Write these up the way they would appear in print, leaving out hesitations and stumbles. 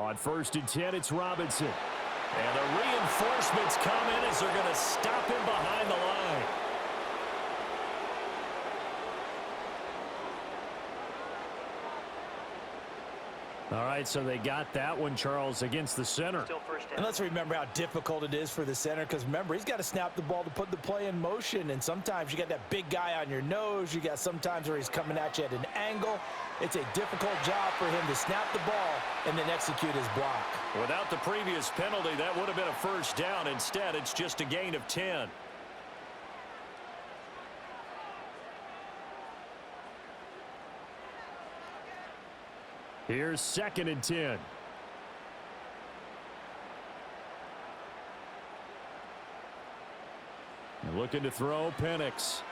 On 1st and 10, it's Robinson. And the reinforcements come in as they're going to stop him behind the line. All right, so they got that one, Charles, against the center. And let's remember how difficult it is for the center, because remember, he's got to snap the ball to put the play in motion, and sometimes you got that big guy on your nose. You got sometimes where he's coming at you at an angle. It's a difficult job for him to snap the ball and then execute his block. Without the previous penalty, that would have been a first down. Instead, it's just a gain of 10. Here's 2nd and 10. And looking to throw, Penix.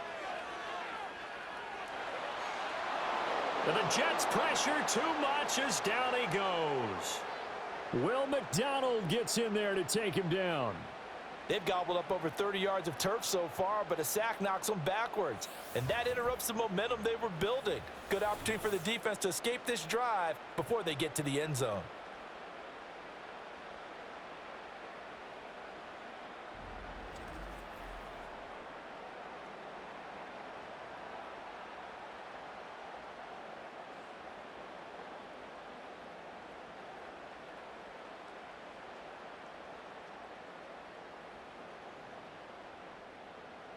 And the Jets pressure too much as down he goes. Will McDonald gets in there to take him down. They've gobbled up over 30 yards of turf so far, but a sack knocks them backwards. And that interrupts the momentum they were building. Good opportunity for the defense to escape this drive before they get to the end zone.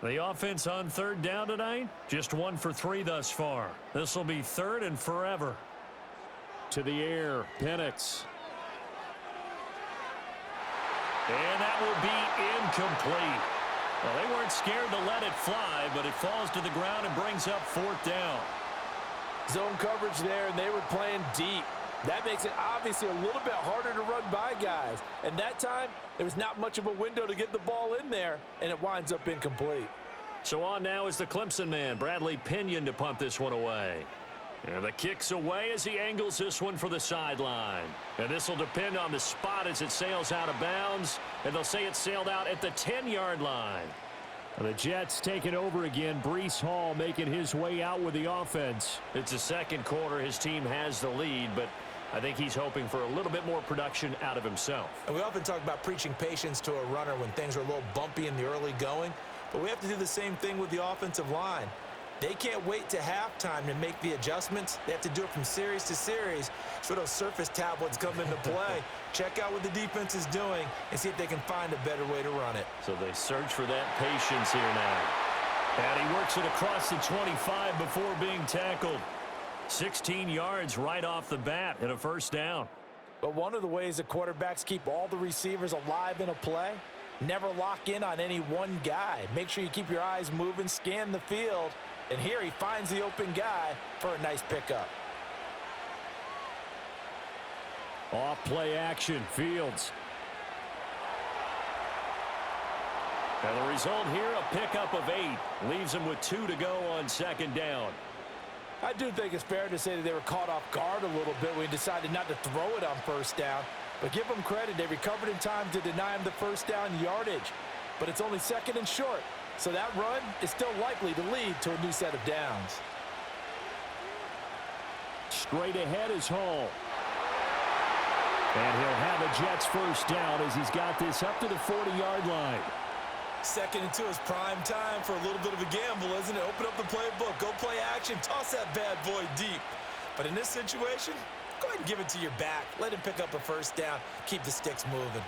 The offense on 3rd down tonight, just 1 for 3 thus far. This will be 3rd and forever. To the air, Penix. And that will be incomplete. Well, they weren't scared to let it fly, but it falls to the ground and brings up 4th down. Zone coverage there, and they were playing deep. That makes it obviously a little bit harder to run by guys. And that time, there was not much of a window to get the ball in there, and it winds up incomplete. So on now is the Clemson man, Bradley Pinion, to punt this one away. And the kick's away as he angles this one for the sideline. And this will depend on the spot as it sails out of bounds. And they'll say it sailed out at the 10-yard line. The Jets taking over again. Breece Hall making his way out with the offense. It's the 2nd quarter. His team has the lead, but I think he's hoping for a little bit more production out of himself. And we often talk about preaching patience to a runner when things are a little bumpy in the early going, but we have to do the same thing with the offensive line. They can't wait to halftime to make the adjustments. They have to do it from series to series. So those surface tablets come into play. Check out what the defense is doing and see if they can find a better way to run it. So they search for that patience here now. And he works it across the 25 before being tackled. 16 yards right off the bat and a first down. But one of the ways that quarterbacks keep all the receivers alive in a play, never lock in on any one guy. Make sure you keep your eyes moving, scan the field, and here he finds the open guy for a nice pickup. Off play action, Fields. And the result here, a pickup of 8. Leaves him with 2 to go on 2nd down. I do think it's fair to say that they were caught off guard a little bit when he decided not to throw it on 1st down. But give them credit, they recovered in time to deny him the 1st down yardage. But it's only 2nd and short, so that run is still likely to lead to a new set of downs. Straight ahead is Hall. And he'll have a Jets 1st down as he's got this up to the 40-yard line. 2nd and 2 is prime time for a little bit of a gamble, isn't it? Open up the playbook, go play action, toss that bad boy deep. But in this situation, go ahead and give it to your back. Let him pick up a 1st down, keep the sticks moving.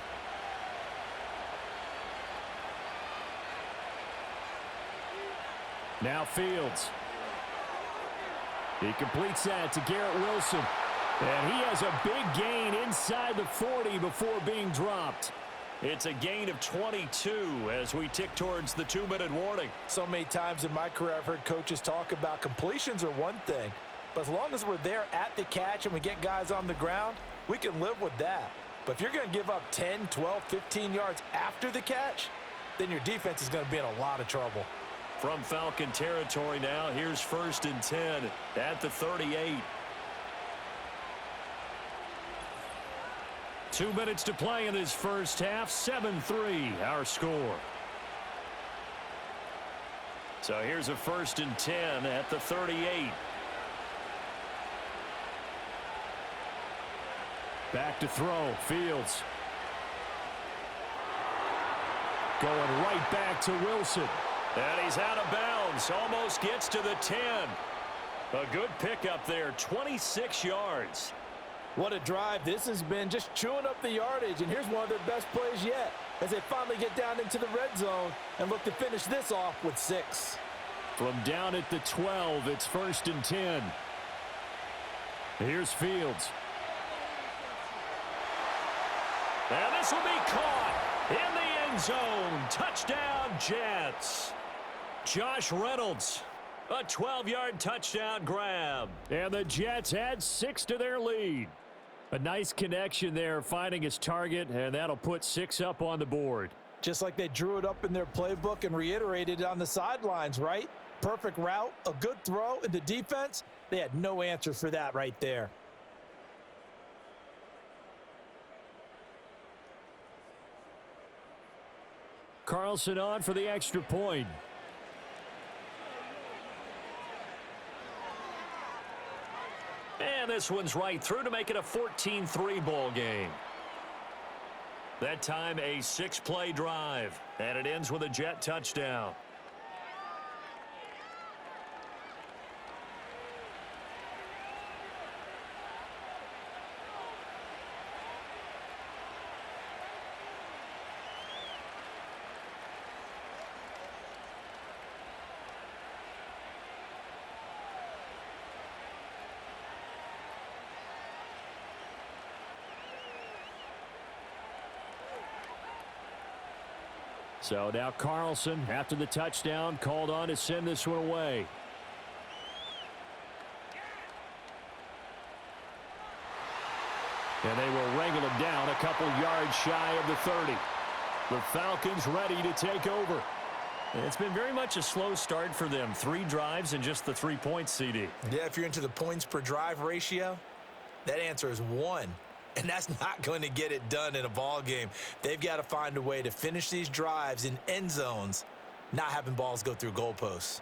Now Fields. He completes that to Garrett Wilson. And he has a big gain inside the 40 before being dropped. It's a gain of 22 as we tick towards the 2-minute warning. So many times in my career I've heard coaches talk about completions are one thing, but as long as we're there at the catch and we get guys on the ground, we can live with that. But if you're going to give up 10, 12, 15 yards after the catch, then your defense is going to be in a lot of trouble. From Falcon territory now, here's 1st and 10 at the 38. 2 minutes to play in this first half. 7-3 our score. So here's a 1st and 10 at the 38. Back to throw. Fields. Going right back to Wilson. And he's out of bounds. Almost gets to the 10. A good pickup there. 26 yards. What a drive this has been, just chewing up the yardage. And here's one of their best plays yet as they finally get down into the red zone and look to finish this off with 6. From down at the 12, it's 1st and 10. Here's Fields. And this will be caught in the end zone. Touchdown, Jets. Josh Reynolds, a 12-yard touchdown grab. And the Jets add 6 to their lead. A nice connection there, finding his target, and that'll put 6 up on the board. Just like they drew it up in their playbook and reiterated it on the sidelines, right? Perfect route, a good throw, and the defense, they had no answer for that right there. Carlson on for the extra point. And this one's right through to make it a 14-3 ball game. That time a 6-play drive, and it ends with a Jet touchdown. So now Carlson, after the touchdown, called on to send this one away. And they will wrangle him down a couple yards shy of the 30. The Falcons ready to take over. It's been very much a slow start for them. 3 drives and just the 3 points, CD. Yeah, if you're into the points per drive ratio, that answer is 1. And that's not going to get it done in a ball game. They've got to find a way to finish these drives in end zones, not having balls go through goalposts.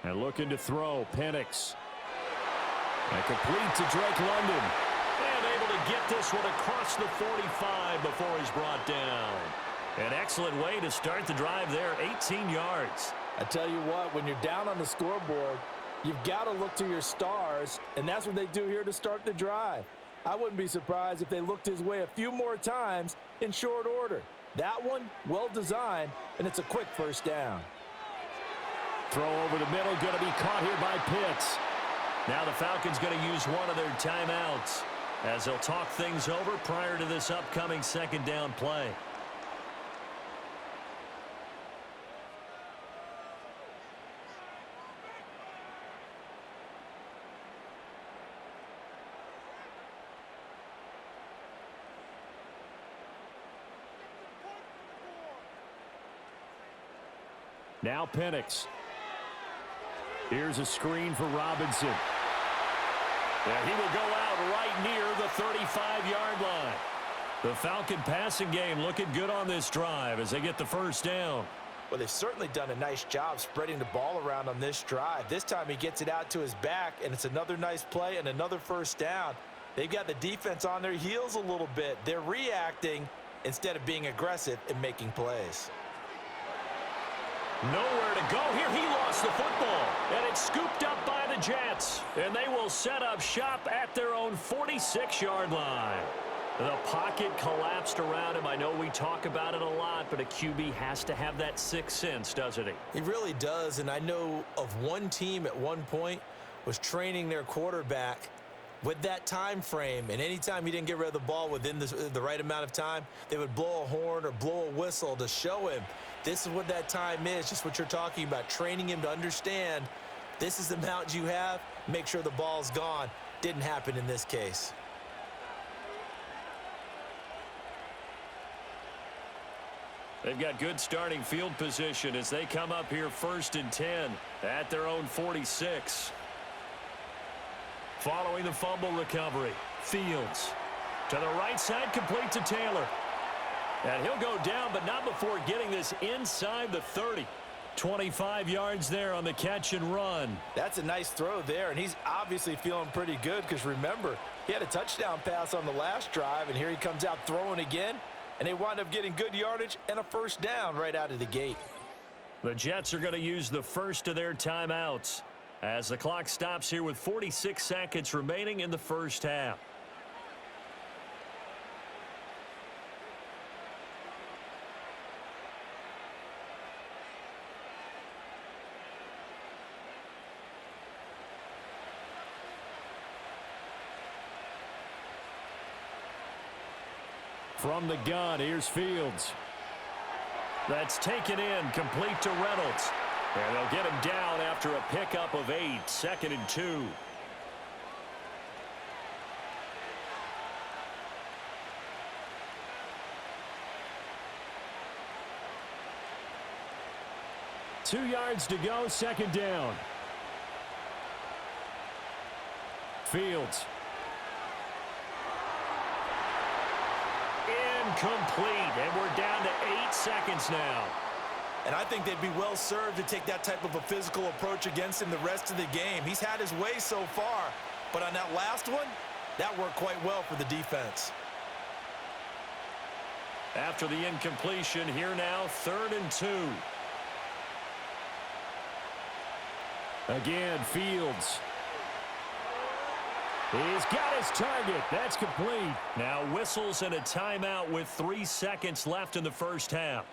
And looking to throw, Penix. And complete to Drake London. And able to get this one across the 45 before he's brought down. An excellent way to start the drive there, 18 yards. I tell you what, when you're down on the scoreboard, you've got to look to your stars, and that's what they do here to start the drive. I wouldn't be surprised if they looked his way a few more times in short order. That one, well designed, and it's a quick first down. Throw over the middle, going to be caught here by Pitts. Now the Falcons going to use one of their timeouts as they'll talk things over prior to this upcoming second down play. Now Penix. Here's a screen for Robinson. And he will go out right near the 35-yard line. The Falcon passing game looking good on this drive as they get the first down. Well, they've certainly done a nice job spreading the ball around on this drive. This time he gets it out to his back, and it's another nice play and another first down. They've got the defense on their heels a little bit. They're reacting instead of being aggressive and making plays. Nowhere to go here. He lost the football, and it's scooped up by the Jets. And they will set up shop at their own 46-yard line. The pocket collapsed around him. I know we talk about it a lot, but a QB has to have that sixth sense, doesn't he? He really does, and I know of one team at one point was training their quarterback with that time frame, and anytime he didn't get rid of the ball within the right amount of time, they would blow a horn or blow a whistle to show him this is what that time is, just what you're talking about, training him to understand this is the amount you have, make sure the ball's gone. Didn't happen in this case. They've got good starting field position as they come up here 1st and 10 at their own 46. Following the fumble recovery, Fields to the right side, complete to Taylor. And he'll go down, but not before getting this inside the 30. 25 yards there on the catch and run. That's a nice throw there, and he's obviously feeling pretty good because, remember, he had a touchdown pass on the last drive, and here he comes out throwing again, and they wind up getting good yardage and a first down right out of the gate. The Jets are going to use the first of their timeouts as the clock stops here with 46 seconds remaining in the first half. From the gun, here's Fields. That's taken in, complete to Reynolds. And they'll get him down after a pickup of 8, 2nd and 2. Two yards to go, second down. Fields. Incomplete, and we're down to 8 seconds now. And I think they'd be well served to take that type of a physical approach against him the rest of the game. He's had his way so far, but on that last one, that worked quite well for the defense. After the incompletion, here now, 3rd and 2. Again, Fields. He's got his target. That's complete. Now whistles and a timeout with 3 seconds left in the first half.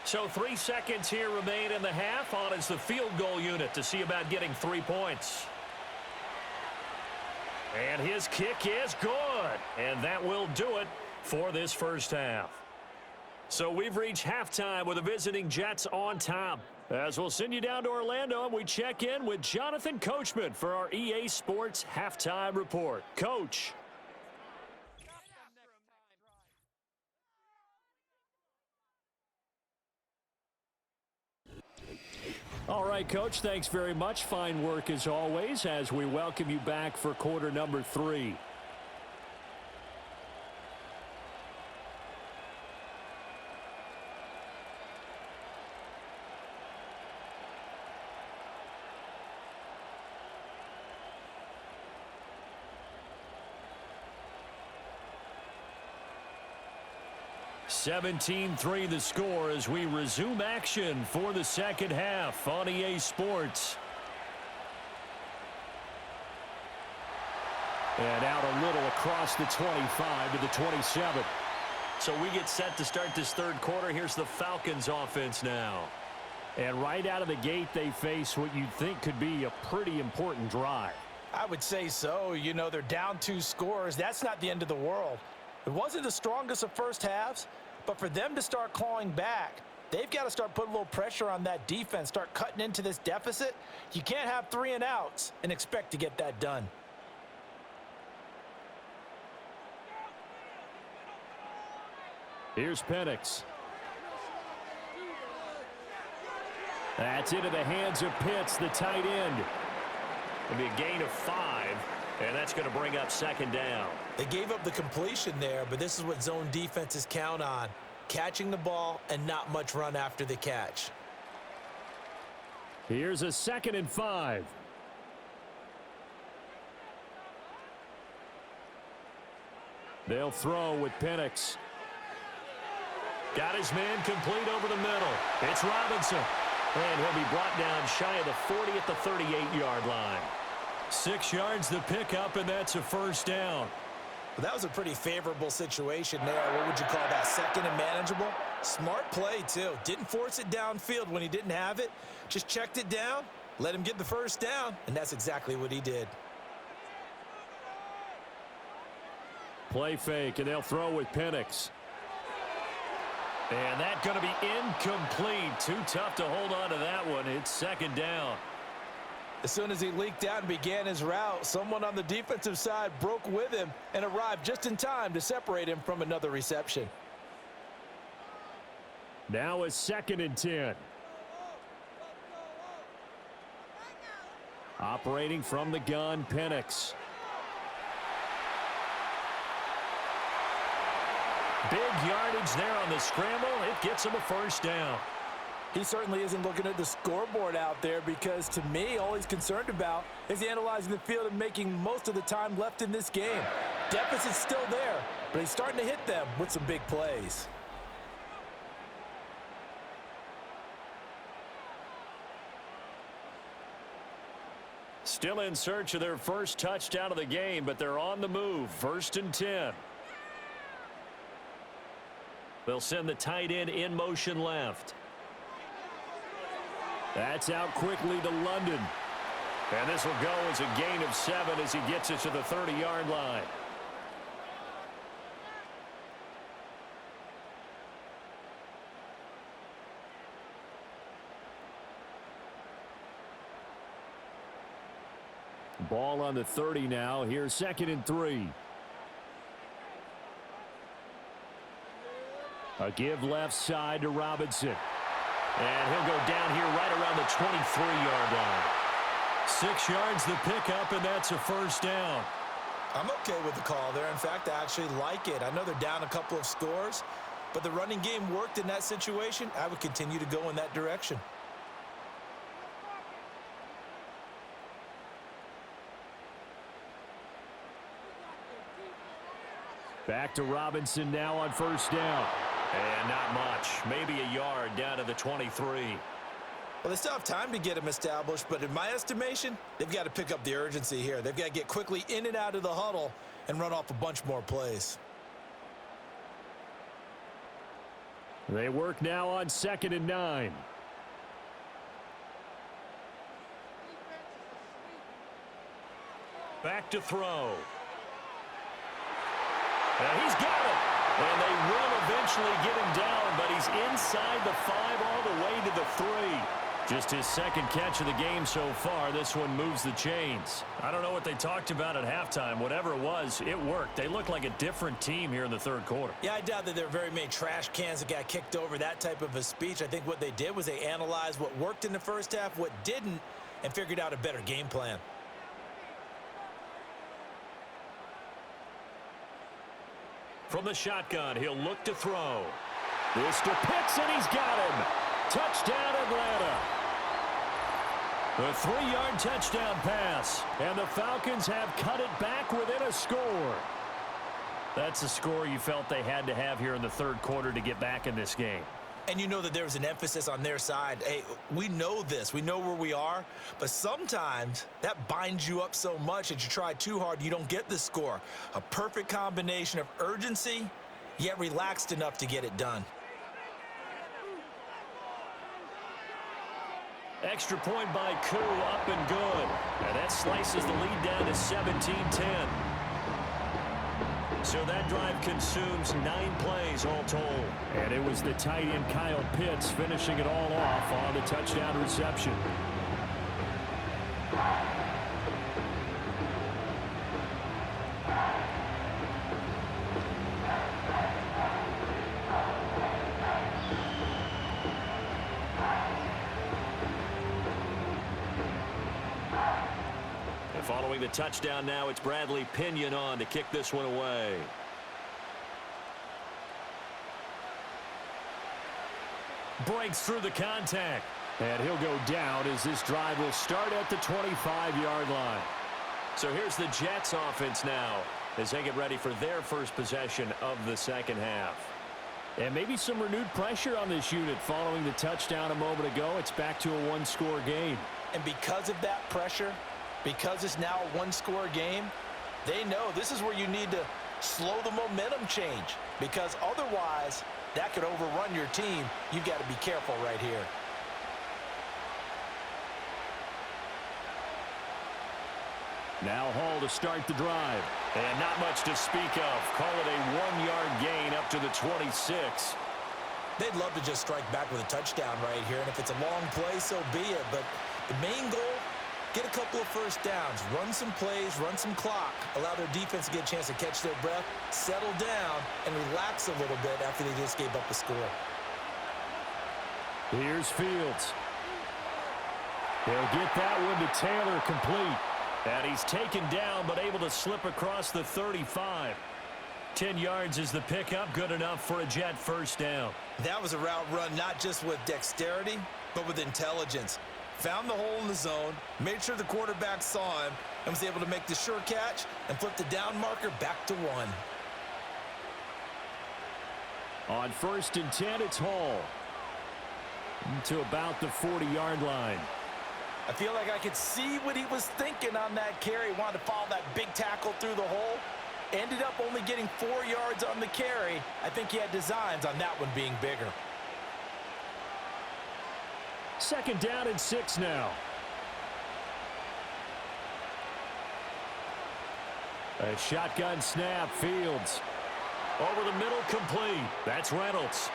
So 3 seconds here remain in the half. On is the field goal unit to see about getting 3 points. And his kick is good. And that will do it for this first half. So we've reached halftime with the visiting Jets on top. As we'll send you down to Orlando, and we check in with Jonathan Coachman for our EA Sports Halftime Report. Coach. All right, Coach, thanks very much. Fine work as always as we welcome you back for quarter number 3. (17-3) the score as we resume action for the second half on EA Sports. And out a little across the 25 to the 27. So we get set to start this third quarter. Here's the Falcons offense now. And right out of the gate, they face what you'd think could be a pretty important drive. I would say so. You know, they're down 2 scores. That's not the end of the world. It wasn't the strongest of first halves, but for them to start clawing back, they've got to start putting a little pressure on that defense, start cutting into this deficit. You can't have 3 and outs and expect to get that done. Here's Penix. That's into the hands of Pitts, the tight end. It'll be a gain of 5, and that's going to bring up second down. They gave up the completion there, but this is what zone defenses count on. Catching the ball and not much run after the catch. Here's a 2nd and 5. They'll throw with Penix. Got his man complete over the middle. It's Robinson. And he'll be brought down shy of the 40 at the 38-yard line. 6 yards the pickup, and that's a first down. Well, that was a pretty favorable situation there. What would you call that? 2nd and manageable? Smart play, too. Didn't force it downfield when he didn't have it. Just checked it down, let him get the first down, and that's exactly what he did. Play fake, and they'll throw with Penix. And that's going to be incomplete. Too tough to hold on to that one. It's second down. As soon as he leaked out and began his route, someone on the defensive side broke with him and arrived just in time to separate him from another reception. Now a 2nd and 10. Operating from the gun, Penix. Big yardage there on the scramble. It gets him a first down. He certainly isn't looking at the scoreboard out there because, to me, all he's concerned about is analyzing the field and making most of the time left in this game. Deficit's still there, but he's starting to hit them with some big plays. Still in search of their first touchdown of the game, but they're on the move. 1st and 10. They'll send the tight end in motion left. That's out quickly to London. And this will go as a gain of 7 as he gets it to the 30-yard line. Ball on the 30 now. Here's 2nd and 3. A give left side to Robinson. And he'll go down here right around the 23-yard line. 6 yards the pickup, and that's a first down. I'm okay with the call there. In fact, I actually like it. I know they're down a couple of scores, but the running game worked in that situation. I would continue to go in that direction. Back to Robinson now on 1st down. And not much. Maybe a yard down to the 23. Well, they still have time to get him established, but in my estimation, they've got to pick up the urgency here. They've got to get quickly in and out of the huddle and run off a bunch more plays. They work now on 2nd and 9. Back to throw. And he's got it. And they will eventually get him down, but he's inside the 5 all the way to the 3. Just his 2nd catch of the game so far. This one moves the chains. I don't know what they talked about at halftime. Whatever it was, it worked. They look like a different team here in the 3rd quarter. Yeah, I doubt that there are very many trash cans that got kicked over, that type of a speech. I think what they did was they analyzed what worked in the first half, what didn't, and figured out a better game plan. From the shotgun, he'll look to throw. This to Pitts, and he's got him. Touchdown, Atlanta. The 3-yard touchdown pass. And the Falcons have cut it back within a score. That's a score you felt they had to have here in the 3rd quarter to get back in this game. And you know that there was an emphasis on their side. Hey, we know this. We know where we are. But sometimes that binds you up so much that you try too hard, you don't get the score. A perfect combination of urgency, yet relaxed enough to get it done. Extra point by Koo, up and good. And that slices the lead down to 17-10. So that drive consumes 9 plays all told. And it was the tight end Kyle Pitts finishing it all off on the touchdown reception. Following the touchdown now, it's Bradley Pinion on to kick this one away. Breaks through the contact. And he'll go down as this drive will start at the 25-yard line. So here's the Jets offense now as they get ready for their first possession of the 2nd half. And maybe some renewed pressure on this unit following the touchdown a moment ago. It's back to a 1-score game. And because of that pressure, because it's now a 1-score game, they know this is where you need to slow the momentum change, because otherwise that could overrun your team. You've got to be careful right here. Now Hall to start the drive. And not much to speak of. Call it a 1-yard gain up to the 26. They'd love to just strike back with a touchdown right here, and if it's a long play, so be it. But the main goal Get a couple of first downs, run some plays, run some clock, allow their defense to get a chance to catch their breath, settle down, and relax a little bit after they just gave up a score. Here's Fields. They'll get that one to Taylor, complete. And he's taken down but able to slip across the 35. 10 yards is the pickup, good enough for a Jet first down. That was a route run not just with dexterity, but with intelligence. Found the hole in the zone, made sure the quarterback saw him, and was able to make the sure catch and flip the down marker back to 1. On 1st and 10, it's Hall. To about the 40-yard line. I feel like I could see what he was thinking on that carry. He wanted to follow that big tackle through the hole. Ended up only getting 4 yards on the carry. I think he had designs on that one being bigger. 2nd down and 6 now. A shotgun snap, Fields. Over the middle, complete. That's Reynolds.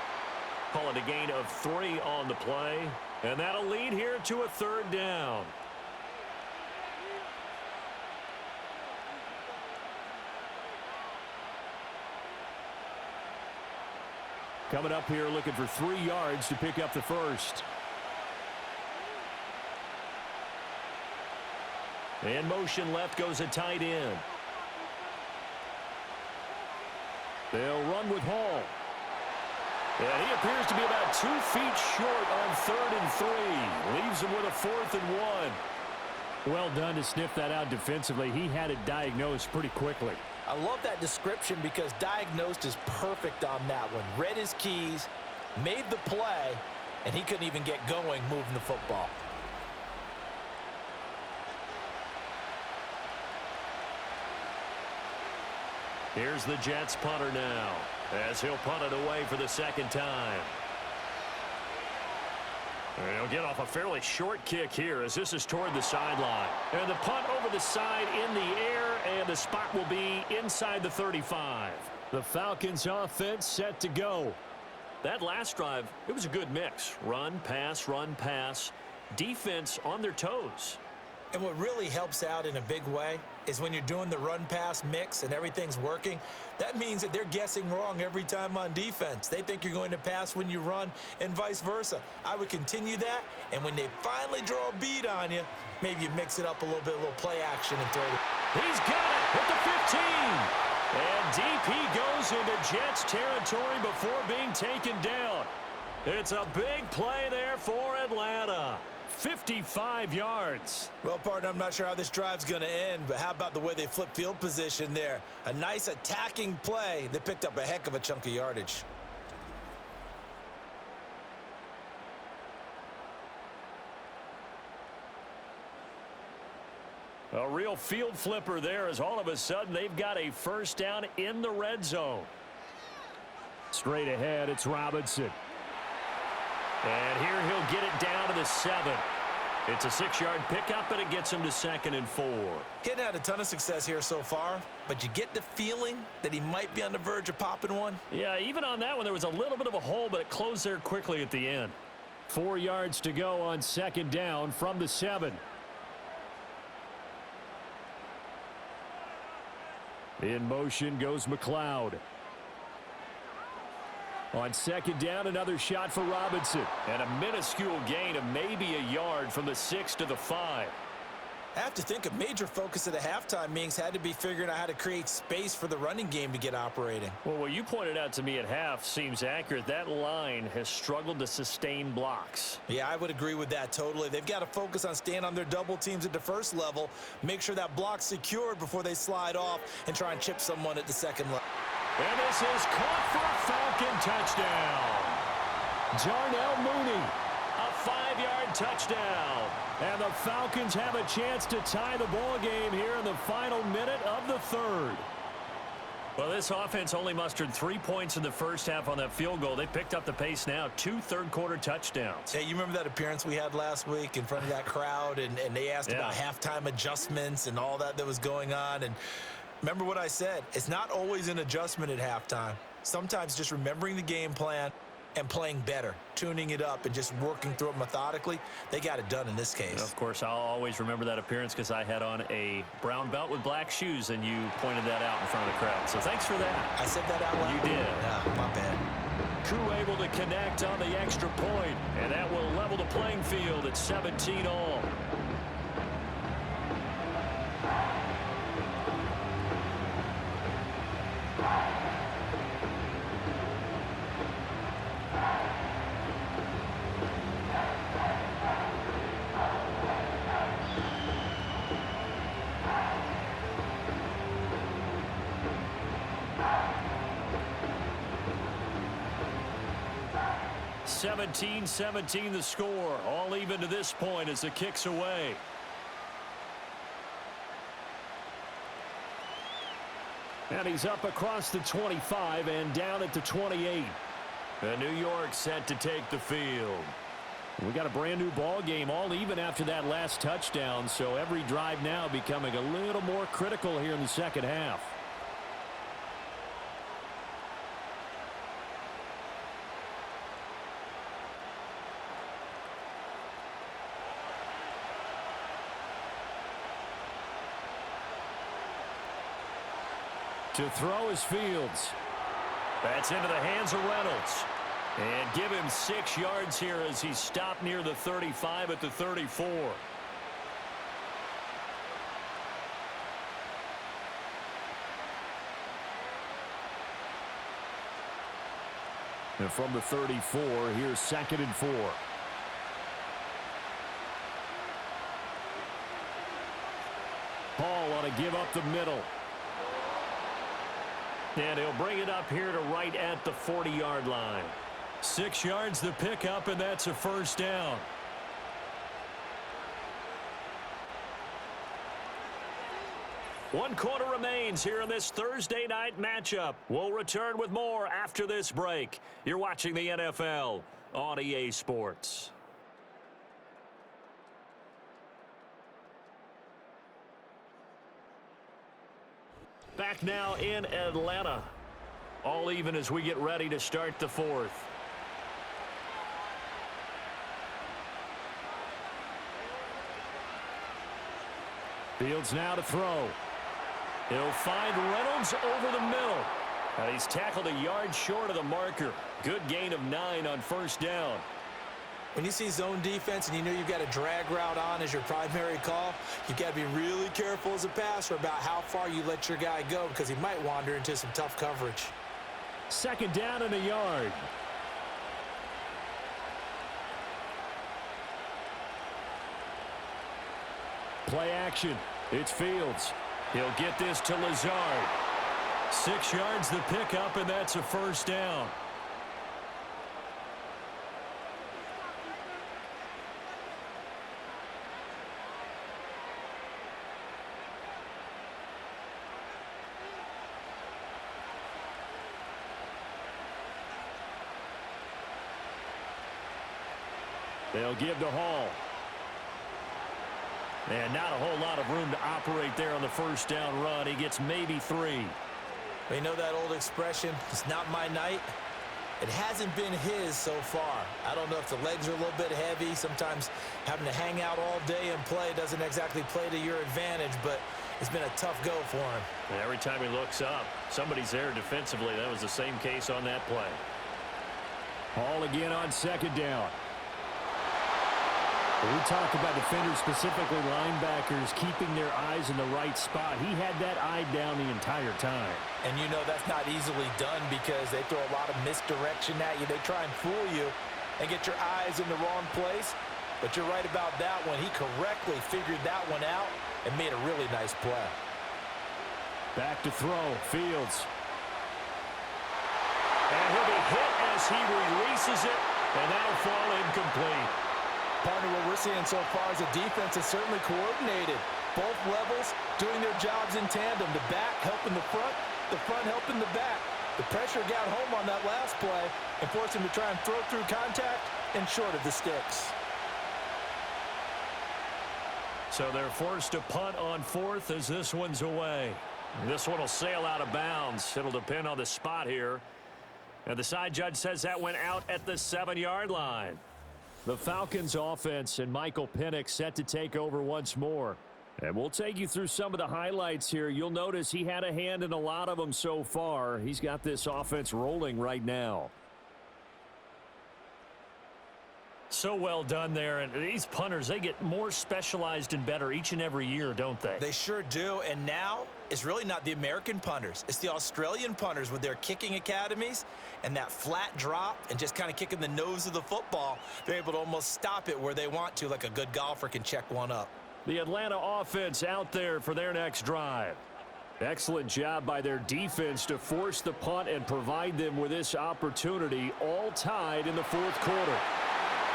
Call it a gain of 3 on the play. And that'll lead here to a 3rd down. Coming up here looking for 3 yards to pick up the first. In motion left goes a tight end. They'll run with Hall. And he appears to be about 2 feet short on 3rd and 3. Leaves him with a 4th and 1. Well done to sniff that out defensively. He had it diagnosed pretty quickly. I love that description because diagnosed is perfect on that one. Read his keys, made the play, and he couldn't even get going moving the football. Here's the Jets punter now, as he'll punt it away for the 2nd time. And he'll get off a fairly short kick here as this is toward the sideline. And the punt over the side in the air, and the spot will be inside the 35. The Falcons offense set to go. That last drive, it was a good mix. Run, pass, defense on their toes. And what really helps out in a big way is when you're doing the run-pass mix and everything's working, that means that they're guessing wrong every time on defense. They think you're going to pass when you run and vice versa. I would continue that, and when they finally draw a bead on you, maybe you mix it up a little bit, a little play action and throw it. He's got it at the 15. And deep he goes into Jets territory before being taken down. It's a big play there for Atlanta. 55 yards. Well, partner, I'm not sure how this drive's going to end, but how about the way they flip field position there? A nice attacking play. They picked up a heck of a chunk of yardage. A real field flipper there as all of a sudden they've got a first down in the red zone. Straight ahead, it's Robinson. And here he'll get it down to the 7. It's a 6-yard pickup, and it gets him to 2nd and 4. He hadn't had a ton of success here so far, but you get the feeling that he might be on the verge of popping one. Yeah, even on that one, there was a little bit of a hole, but it closed there quickly at the end. 4 yards to go on 2nd down from the 7. In motion goes McLeod. On 2nd down, another shot for Robinson. And a minuscule gain of maybe a yard from the 6 to the 5. I have to think a major focus at the halftime meetings had to be figuring out how to create space for the running game to get operating. Well, what you pointed out to me at half seems accurate. That line has struggled to sustain blocks. Yeah, I would agree with that totally. They've got to focus on staying on their double teams at the first level, make sure that block's secured before they slide off and try and chip someone at the second level. And this is caught for a Falcon touchdown. Darnell Mooney, a 5-yard touchdown. And the Falcons have a chance to tie the ball game here in the final minute of the 3rd. Well, this offense only mustered 3 points in the first half on that field goal. They picked up the pace now. 2 third-quarter touchdowns. Hey, you remember that appearance we had last week in front of that crowd, and they asked about halftime adjustments and all that was going on, and remember what I said. It's not always an adjustment at halftime. Sometimes just remembering the game plan and playing better, tuning it up and just working through it methodically. They got it done in this case. Of course, I'll always remember that appearance because I had on a brown belt with black shoes, and you pointed that out in front of the crowd. So thanks for that. I said that out loud? You did. No, my bad. Crew able to connect on the extra point, and that will level the playing field at 17 all. (17-17) the score, all even to this point as the kick's away. And he's up across the 25 and down at the 28. And New York set to take the field. We got a brand new ball game, all even after that last touchdown, so every drive now becoming a little more critical here in the second half. To throw is Fields. That's into the hands of Reynolds. And give him 6 yards here as he stopped near the 35 at the 34. And from the 34, here's 2nd and 4. Hall on a give up the middle. And he'll bring it up here to right at the 40-yard line. 6 yards the pickup, and that's a first down. One quarter remains here in this Thursday night matchup. We'll return with more after this break. You're watching the NFL on EA Sports. Back now in Atlanta. All even as we get ready to start the fourth. Fields now to throw. He'll find Reynolds over the middle. And he's tackled a yard short of the marker. Good gain of 9 on first down. When you see zone defense and you know you've got a drag route on as your primary call, you've got to be really careful as a passer about how far you let your guy go because he might wander into some tough coverage. 2nd down and a yard. Play action. It's Fields. He'll get this to Lazard. 6 yards the pickup, and that's a first down. They'll give to Hall. And not a whole lot of room to operate there on the first down run. He gets maybe 3. You know that old expression, it's not my night? It hasn't been his so far. I don't know if the legs are a little bit heavy. Sometimes having to hang out all day and play doesn't exactly play to your advantage, but it's been a tough go for him. And every time he looks up, somebody's there defensively. That was the same case on that play. Hall again on 2nd down. When we talk about defenders, specifically linebackers, keeping their eyes in the right spot, he had that eye down the entire time. And you know that's not easily done because they throw a lot of misdirection at you. They try and fool you and get your eyes in the wrong place. But you're right about that one. He correctly figured that one out and made a really nice play. Back to throw, Fields. And he'll be hit as he releases it, and that'll fall incomplete. Partner, what we're seeing so far is the defense is certainly coordinated. Both levels doing their jobs in tandem. The back helping the front helping the back. The pressure got home on that last play and forced him to try and throw through contact and short of the sticks. So they're forced to punt on 4th as this one's away. This one will sail out of bounds. It'll depend on the spot here. And the side judge says that went out at the 7-yard line. The Falcons offense and Michael Penix set to take over once more. And we'll take you through some of the highlights here. You'll notice he had a hand in a lot of them so far. He's got this offense rolling right now. So well done there. And these punters, they get more specialized and better each and every year, don't they? They sure do. And now it's really not the American punters. It's the Australian punters with their kicking academies and that flat drop and just kind of kicking the nose of the football. They're able to almost stop it where they want to, like a good golfer can check one up. The Atlanta offense out there for their next drive. Excellent job by their defense to force the punt and provide them with this opportunity, all tied in the fourth quarter.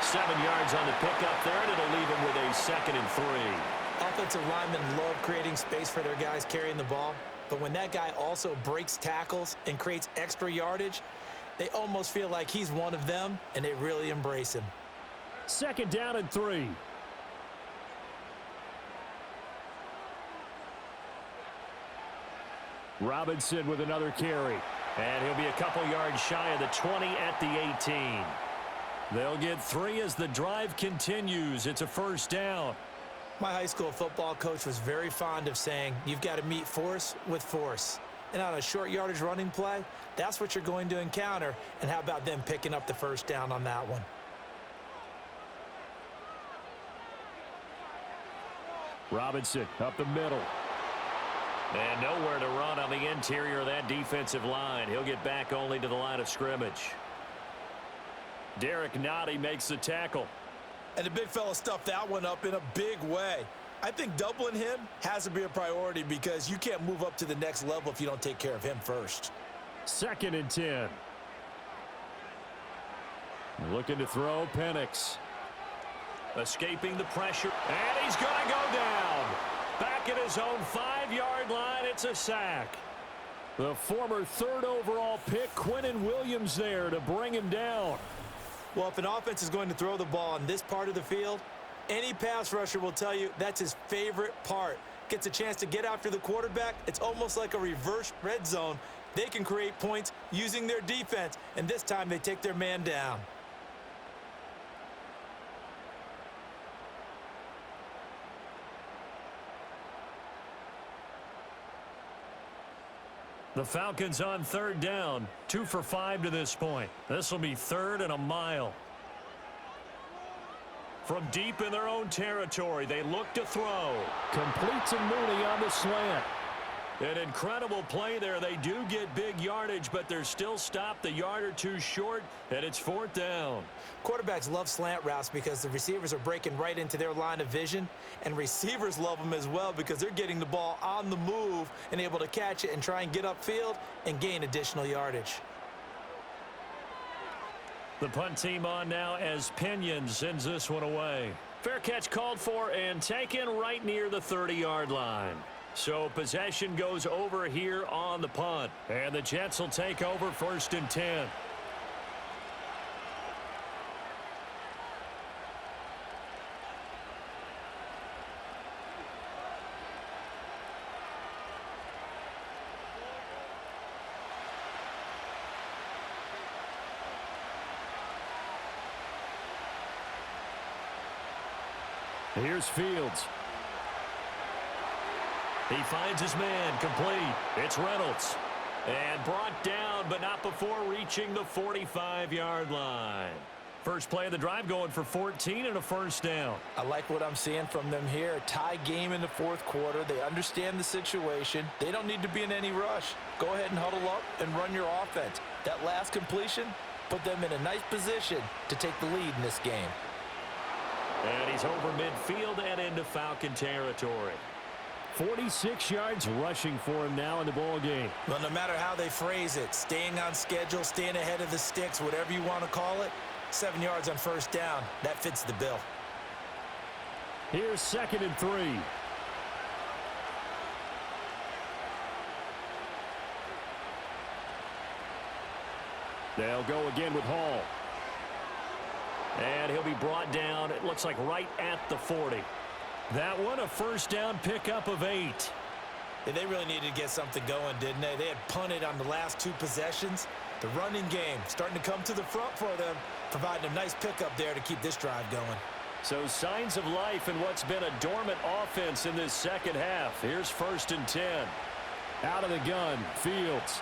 7 yards on the pickup there, and it'll leave them with a 2nd and 3. Offensive linemen love creating space for their guys carrying the ball, but when that guy also breaks tackles and creates extra yardage, they almost feel like he's one of them, and they really embrace him. 2nd down and 3. Robinson with another carry. And he'll be a couple yards shy of the 20 at the 18. They'll get 3 as the drive continues. It's a 1st down. My high school football coach was very fond of saying, you've got to meet force with force. And on a short yardage running play, that's what you're going to encounter. And how about them picking up the 1st down on that one? Robinson up the middle. And nowhere to run on the interior of that defensive line. He'll get back only to the line of scrimmage. Derek Nottie makes the tackle. And the big fella stuffed that one up in a big way. I think doubling him has to be a priority because you can't move up to the next level if you don't take care of him first. 2nd and 10. Looking to throw, Penix. Escaping the pressure. And he's going to go down. Back at his own 5-yard line, it's a sack. The former 3rd overall pick, Quinnen Williams, there to bring him down. Well, if an offense is going to throw the ball on this part of the field, any pass rusher will tell you that's his favorite part. Gets a chance to get after the quarterback. It's almost like a reverse red zone. They can create points using their defense, and this time they take their man down. The Falcons on 3rd down, 2 for 5 to this point. This will be 3rd and a mile. From deep in their own territory, they look to throw. Complete to Mooney on the slant. An incredible play there. They do get big yardage, but they're still stopped a yard or 2 short, and it's 4th down. Quarterbacks love slant routes because the receivers are breaking right into their line of vision, and receivers love them as well because they're getting the ball on the move and able to catch it and try and get upfield and gain additional yardage. The punt team on now as Pinion sends this one away. Fair catch called for and taken right near the 30-yard line. So possession goes over here on the punt. And the Jets will take over 1st and 10. Here's Fields. He finds his man, complete. It's Reynolds. And brought down, but not before reaching the 45-yard line. First play of the drive going for 14 and a 1st down. I like what I'm seeing from them here. Tie game in the 4th quarter. They understand the situation. They don't need to be in any rush. Go ahead and huddle up and run your offense. That last completion put them in a nice position to take the lead in this game. And he's over midfield and into Falcon territory. 46 yards rushing for him now in the ball game. Well, no matter how they phrase it, staying on schedule, staying ahead of the sticks, whatever you want to call it, 7 yards on 1st down, that fits the bill. Here's 2nd and 3. They'll go again with Hall. And he'll be brought down, it looks like right at the 40. That one a 1st down pickup of 8. Yeah, they really needed to get something going, didn't they? They had punted on the last 2 possessions. The running game starting to come to the front for them, providing a nice pickup there to keep this drive going. So signs of life in what's been a dormant offense in this second half. Here's 1st and 10. Out of the gun, Fields.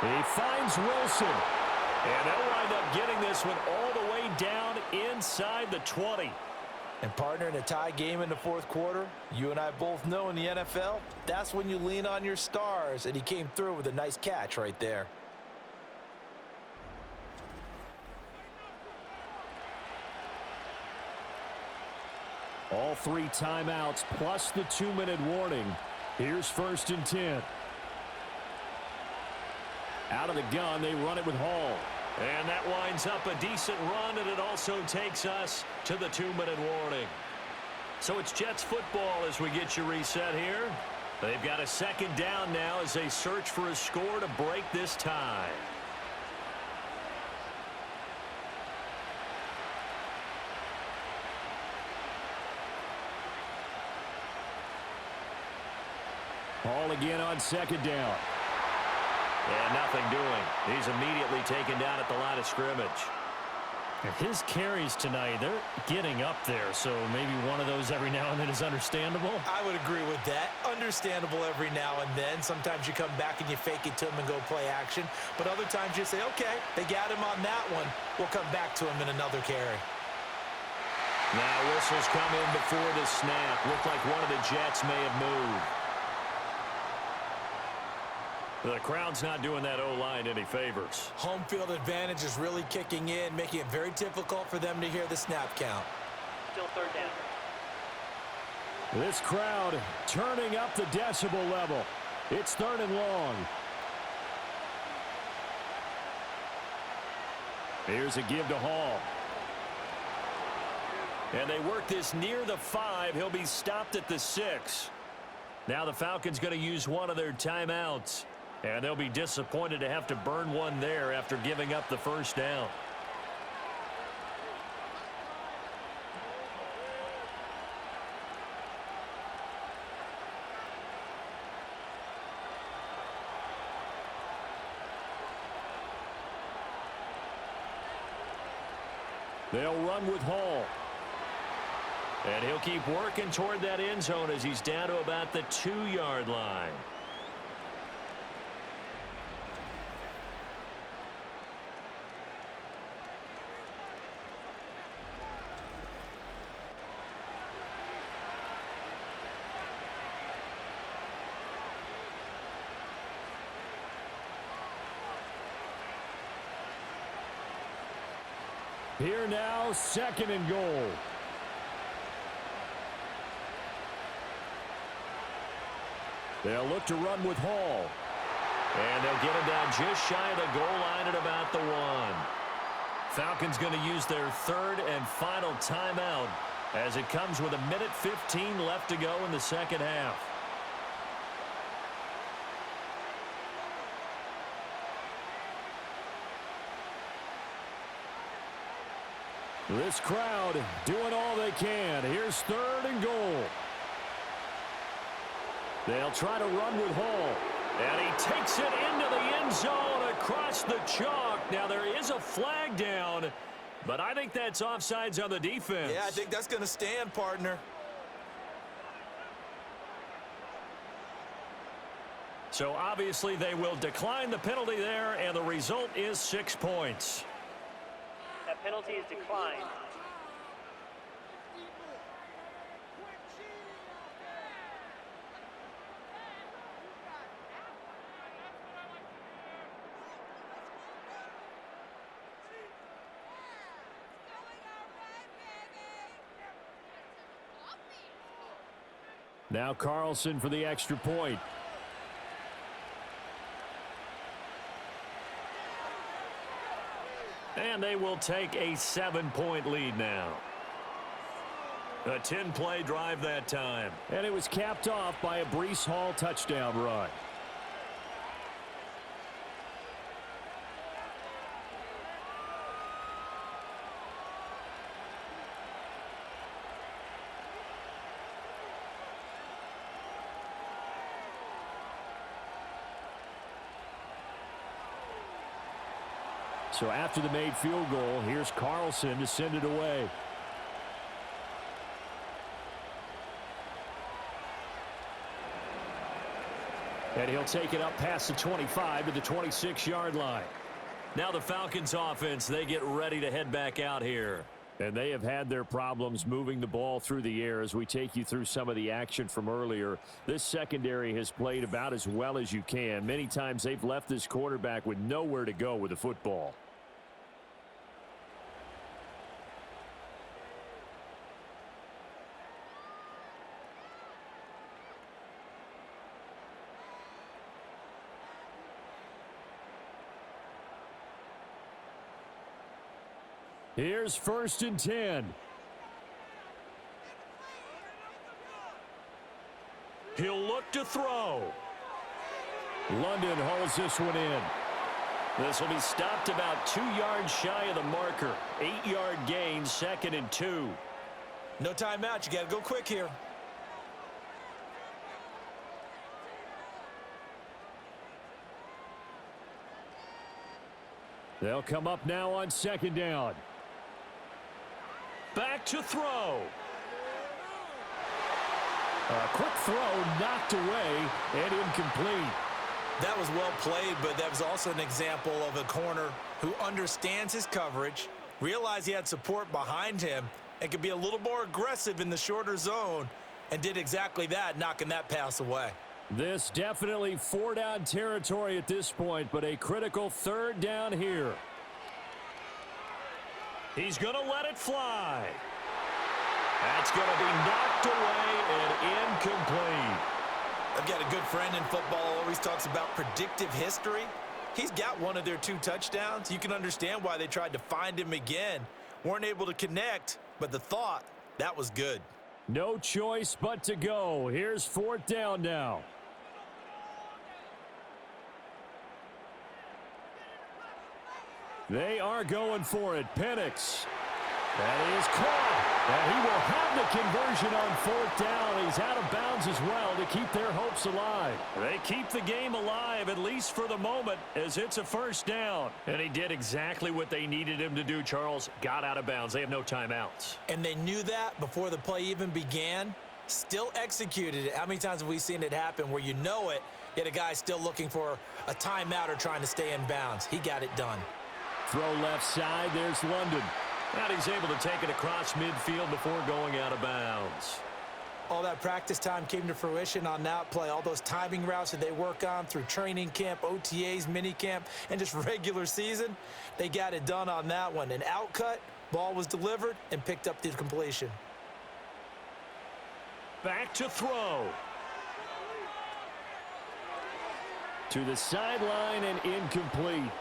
He finds Wilson. And they'll wind up getting this one all the way down inside the 20. And partner, in a tie game in the fourth quarter, you and I both know in the NFL, that's when you lean on your stars, and he came through with a nice catch right there. All 3 timeouts plus the 2-minute warning. Here's 1st and 10. Out of the gun, they run it with Hall. And that winds up a decent run, and it also takes us to the 2-minute warning. So it's Jets football as we get you reset here. They've got a 2nd down now as they search for a score to break this tie. Hall again on 2nd down. And nothing doing. He's immediately taken down at the line of scrimmage. His carries tonight, they're getting up there, so maybe one of those every now and then is understandable. I would agree with that. Understandable every now and then. Sometimes you come back and you fake it to him and go play action. But other times you say, okay, they got him on that one. We'll come back to him in another carry. Now whistles come in before the snap. Looked like one of the Jets may have moved. The crowd's not doing that O-line any favors. Home field advantage is really kicking in, making it very difficult for them to hear the snap count. Still 3rd down. This crowd turning up the decibel level. It's 3rd and long. Here's a give to Hall. And they work this near the 5. He'll be stopped at the 6. Now the Falcons going to use one of their timeouts. And they'll be disappointed to have to burn one there after giving up the 1st down. They'll run with Hall. And he'll keep working toward that end zone as he's down to about the 2-yard line. Here now, 2nd and goal. They'll look to run with Hall. And they'll get him down just shy of the goal line at about the 1. Falcons going to use their 3rd and final timeout as it comes with 1:15 left to go in the 2nd half. This crowd doing all they can. Here's 3rd and goal. They'll try to run with Hall. And he takes it into the end zone across the chalk. Now there is a flag down, but I think that's offsides on the defense. Yeah, I think that's going to stand, partner. So obviously they will decline the penalty there, and the result is 6 points. That penalty is declined. Now Carlson for the extra point. And they will take a 7-point lead now. A 10-play drive that time. And it was capped off by a Breece Hall touchdown run. So after the made field goal, here's Carlson to send it away. And he'll take it up past the 25 to the 26-yard line. Now the Falcons offense, they get ready to head back out here. And they have had their problems moving the ball through the air as we take you through some of the action from earlier. This secondary has played about as well as you can. Many times they've left this quarterback with nowhere to go with the football. Here's 1st and 10. He'll look to throw. London hauls this one in. This will be stopped about 2 yards shy of the marker. 8-yard gain, 2nd and 2. No timeout. You got to go quick here. They'll come up now on 2nd down. Back to throw. A quick throw knocked away and incomplete. That was well played, but that was also an example of a corner who understands his coverage, realized he had support behind him, and could be a little more aggressive in the shorter zone, and did exactly that, knocking that pass away. This definitely 4-down territory at this point, but a critical 3rd down here. He's going to let it fly. That's going to be knocked away and incomplete. I've got a good friend in football, always talks about predictive history. He's got one of their 2 touchdowns. You can understand why they tried to find him again. Weren't able to connect, but the thought, that was good. No choice but to go. Here's 4th down now. They are going for it. Penix. That is caught. And he will have the conversion on 4th down. He's out of bounds as well to keep their hopes alive. They keep the game alive, at least for the moment, as it's a 1st down. And he did exactly what they needed him to do, Charles. Got out of bounds. They have no timeouts. And they knew that before the play even began. Still executed it. How many times have we seen it happen where you know it, yet a guy's still looking for a timeout or trying to stay in bounds? He got it done. Throw left side. There's London. And he's able to take it across midfield before going out of bounds. All that practice time came to fruition on that play. All those timing routes that they work on through training camp, OTAs, minicamp, and just regular season, they got it done on that one. An outcut, ball was delivered, and picked up the completion. Back to throw. To the sideline and incomplete.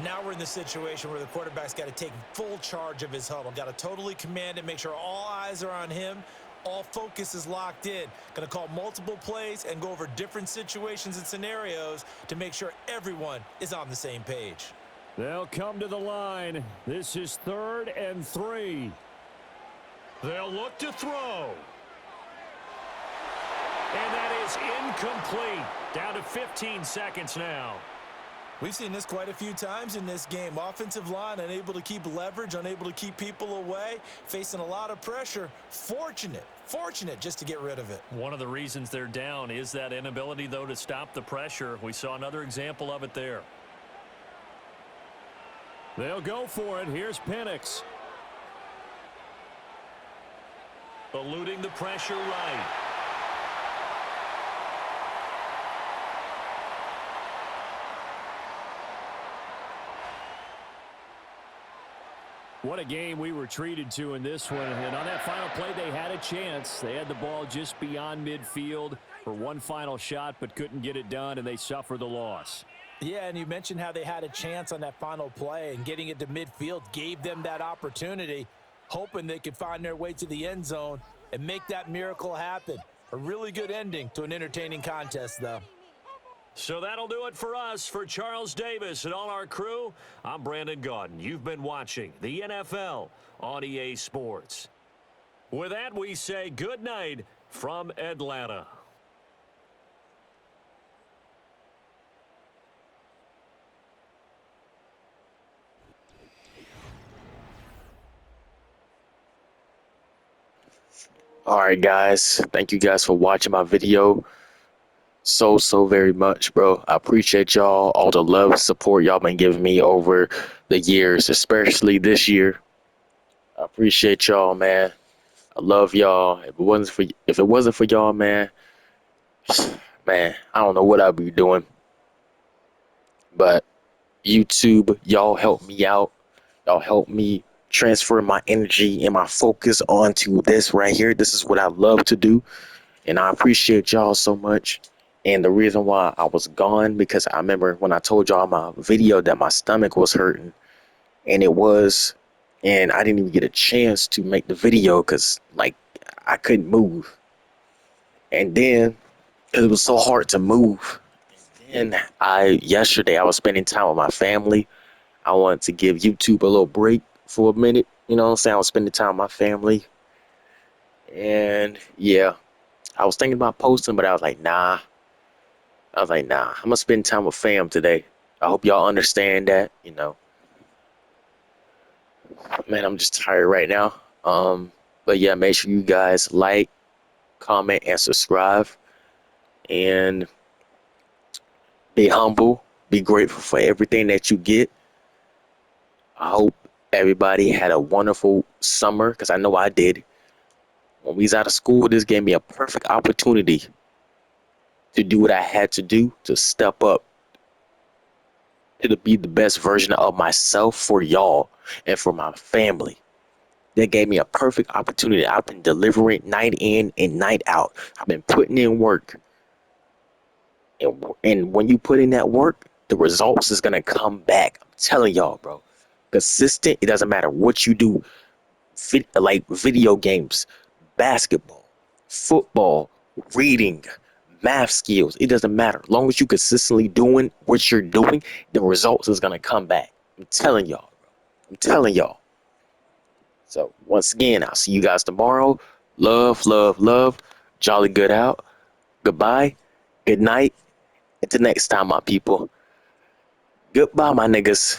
Now we're in the situation where the quarterback's got to take full charge of his huddle. Got to totally command it, make sure all eyes are on him. All focus is locked in. Going to call multiple plays and go over different situations and scenarios to make sure everyone is on the same page. They'll come to the line. This is 3rd and 3. They'll look to throw. And that is incomplete. Down to 15 seconds now. We've seen this quite a few times in this game. Offensive line unable to keep leverage, unable to keep people away, facing a lot of pressure. Fortunate just to get rid of it. One of the reasons they're down is that inability, though, to stop the pressure. We saw another example of it there. They'll go for it. Here's Penix. Eluding the pressure right. What a game we were treated to in this one. And on that final play, they had a chance. They had the ball just beyond midfield for one final shot, but couldn't get it done, and they suffer the loss. Yeah, and you mentioned how they had a chance on that final play, and getting it to midfield gave them that opportunity, hoping they could find their way to the end zone and make that miracle happen. A really good ending to an entertaining contest, though. So that'll do it for us. For Charles Davis and all our crew, I'm Brandon Gaudin. You've been watching the NFL on EA Sports. With that, we say good night from Atlanta. All right, guys. Thank you guys for watching my video so very much, bro. I appreciate y'all, all the love and support y'all been giving me over the years, especially this year. I appreciate y'all, man. I love y'all. If it wasn't for y'all, man, man, I don't know what I'd be doing. But YouTube, y'all help me out. Y'all help me transfer my energy and my focus onto this right here. This is what I love to do. And I appreciate y'all so much. And the reason why I was gone, because I remember when I told y'all my video that my stomach was hurting, and it was, and I didn't even get a chance to make the video because like I couldn't move. And then it was so hard to move. And yesterday I was spending time with my family. I wanted to give YouTube a little break for a minute. You know what I'm saying? I was spending time with my family. And yeah, I was thinking about posting, but I was like, nah. I'm gonna spend time with fam today. I hope y'all understand that, you know. Man, I'm just tired right now. But yeah, make sure you guys like, comment, and subscribe. And be humble. Be grateful for everything that you get. I hope everybody had a wonderful summer, because I know I did. When we was out of school, this gave me a perfect opportunity to do what I had to do to step up, to be the best version of myself for y'all and for my family. That gave me a perfect opportunity. I've been delivering night in and night out. I've been putting in work. And when you put in that work, the results is going to come back. I'm telling y'all, bro. Consistent, it doesn't matter what you do. Like video games, basketball, football, reading, math skills. It doesn't matter. As long as you consistently doing what you're doing, the results is going to come back. I'm telling y'all, bro. I'm telling y'all. So once again, I'll see you guys tomorrow. Love, love, love. Jolly good out. Goodbye. Good night. Until next time, my people. Goodbye, my niggas.